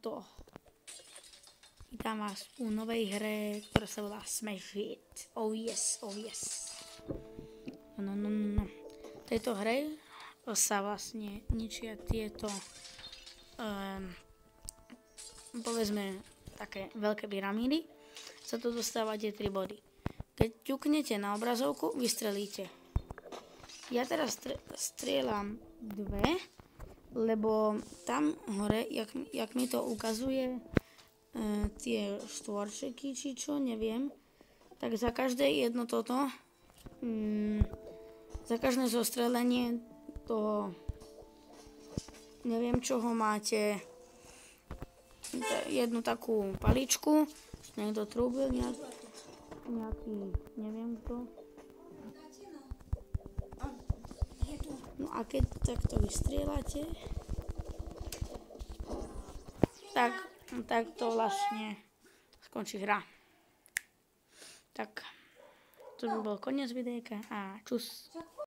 to. Vítam vás u novej hre, ktorá sa volá Smash Hit. Oh yes, oh yes. No. V tejto hre sa vlastne ničia tieto, povedzme, také veľké pyramídy. Sa tu dostávate 3 body. Keď ťuknete na obrazovku, vystrelíte. Ja teraz strieľam 2, lebo tam hore, jak mi to ukazuje, tie štvorčeky, či čo, neviem, tak za každé jedno toto, za každé zostrelenie toho, neviem čoho, máte jednu takú paličku, niekto trúbil, nejaký, neviem kto. No a keď takto vystrieľate, tak to vlastne skončí hra. Tak, to by bol koniec videjka a čus.